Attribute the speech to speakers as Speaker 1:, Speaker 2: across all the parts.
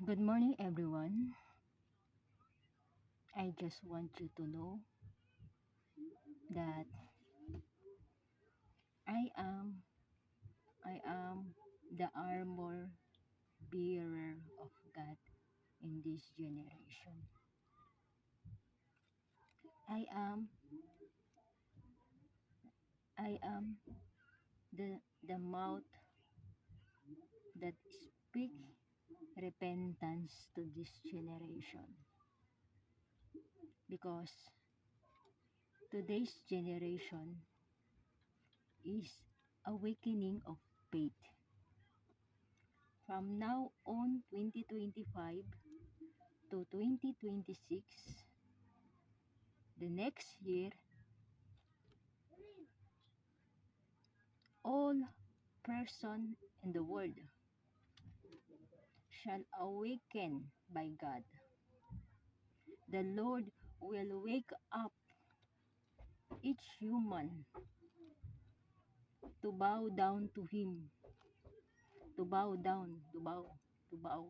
Speaker 1: Good morning, everyone. I just want you to know that I am I am the armor bearer of God in this generation. I am I am the mouth that speak repentance to this generation, because today's generation is awakening of faith. From now on 2025 to 2026, the next year, all person in the world shall awaken by God. The Lord will wake up each human to bow down to Him, to bow down, to bow.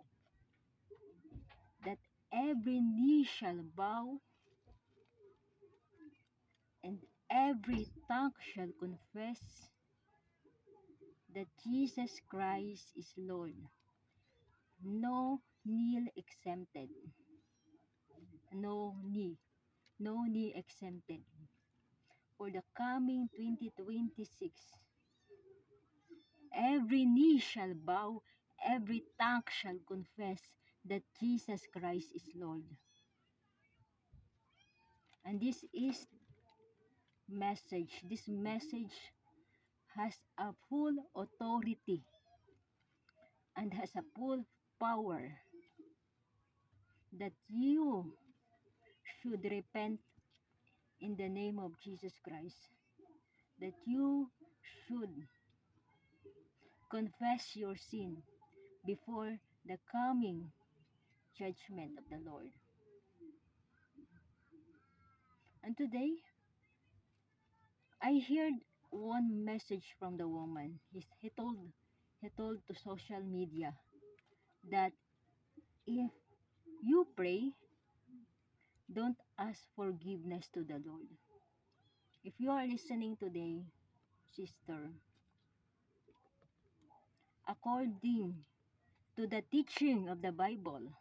Speaker 1: That every knee shall bow and every tongue shall confess that Jesus Christ is Lord. No knee exempted. No knee. No knee exempted. For the coming 2026, every knee shall bow, every tongue shall confess that Jesus Christ is Lord. And this message has a full authority and has a full power that you should repent in the name of Jesus Christ, that you should confess your sin before the coming judgment of the Lord. And today, I heard one message from the woman. He told to social media that if you pray, don't ask forgiveness to the Lord. If you are listening today, sister, according to the teaching of the Bible,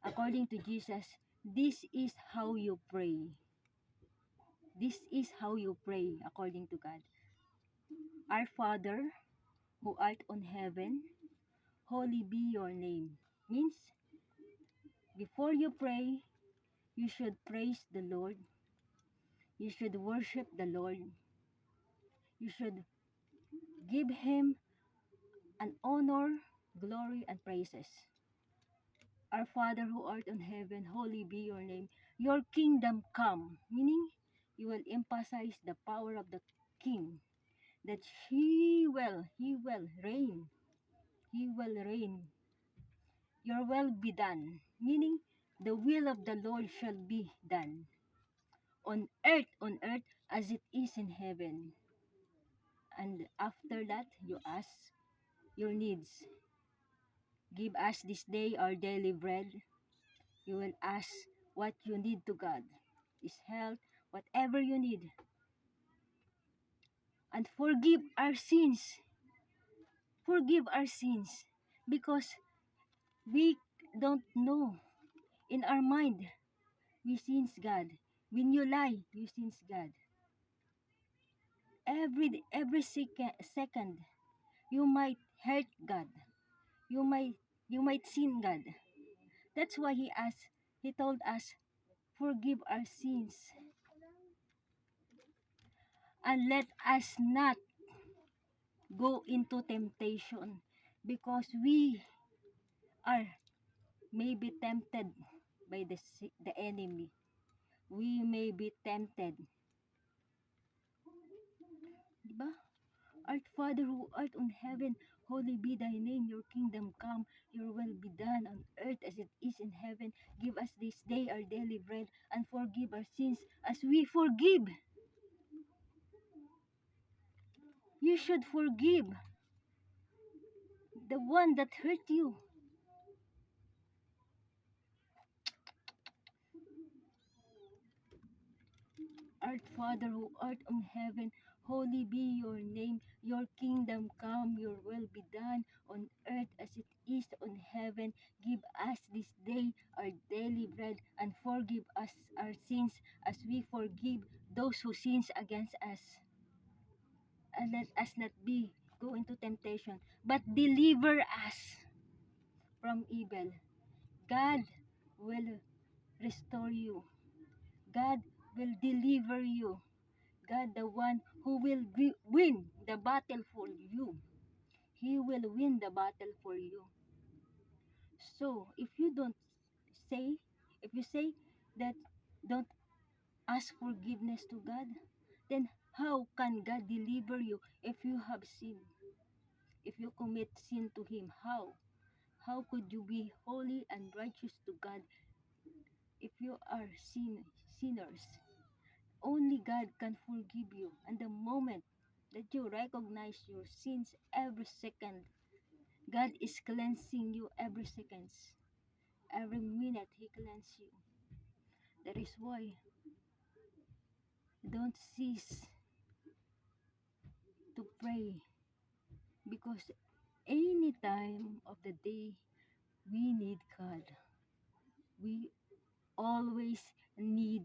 Speaker 1: according to Jesus, this is how you pray. This is how you pray according to God. Our Father, who art on heaven, holy be your name. Means, before you pray, you should praise the Lord. You should worship the Lord. You should give Him an honor, glory, and praises. Our Father who art in heaven, holy be your name. Your kingdom come. Meaning, you will emphasize the power of the King. That He will reign. He will reign. Your will be done. Meaning, the will of the Lord shall be done. On earth as it is in heaven. And after that, you ask your needs. Give us this day our daily bread. You will ask what you need to God. Is health, whatever you need. And forgive our sins. Forgive our sins. Because we don't know. In our mind, we sins God. When you lie, you sins God. Every second, you might hurt God. You might sin God. That's why He told us, forgive our sins. And let us not go into temptation, because we are maybe tempted by the enemy. We may be tempted. Diba? Our Father who art on heaven, holy be thy name, your kingdom come, your will be done on earth as it is in heaven. Give us this day our daily bread, and forgive our sins as we forgive. You should forgive the one that hurt you. Our Father who art in heaven, holy be your name. Your kingdom come, your will be done on earth as it is on heaven. Give us this day our daily bread and forgive us our sins as we forgive those who sins against us. And let us not be go into temptation, but deliver us from evil. God will restore you. God will deliver you. God, the one who will win the battle for you. He will win the battle for you. So, if you don't say, if you say that don't ask forgiveness to God, then how can God deliver you if you have sinned? If you commit sin to Him, how? How could you be holy and righteous to God if you are sinners? Only God can forgive you. And the moment that you recognize your sins every second, God is cleansing you every second. Every minute He cleanses you. That is why don't cease to pray, because any time of the day we need God. We always need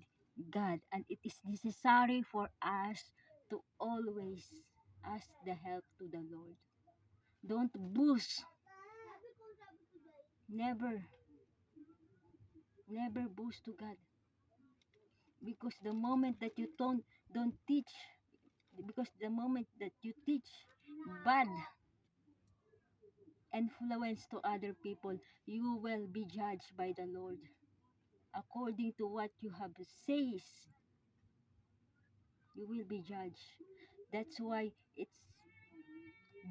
Speaker 1: God, and it is necessary for us to always ask the help to the Lord. Don't boast. Never, never boast to God. Because the moment that you don't teach, because the moment that you teach bad influence to other people, you will be judged by the Lord. According to what you have says, you will be judged. That's why it's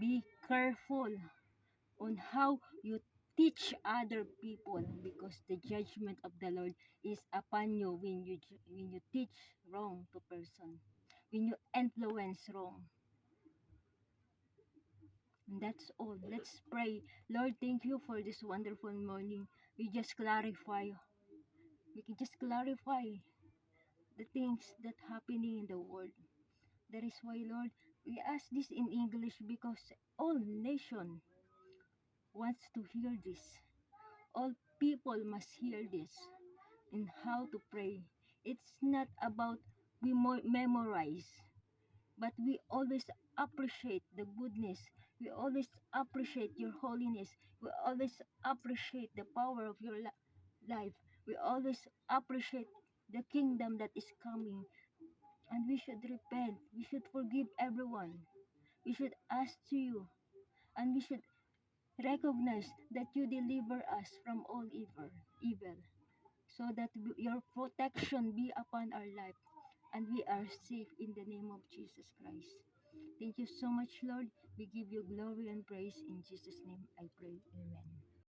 Speaker 1: be careful on how you teach other people, because the judgment of the Lord is upon you when you teach wrong to person, when you influence wrong. And that's all. Let's pray. Lord, thank you for this wonderful morning. We just clarify. We can just clarify the things that happening in the world. That is why, Lord, we ask this in English because all nation wants to hear this. All people must hear this in how to pray. It's not about we memorize, but we always appreciate the goodness. We always appreciate your holiness. We always appreciate the power of your life. We always appreciate the kingdom that is coming. And we should repent. We should forgive everyone. We should ask to you. And we should recognize that you deliver us from all evil, so that your protection be upon our life and we are safe in the name of Jesus Christ. Thank you so much, Lord. We give you glory and praise. In Jesus' name I pray. Amen.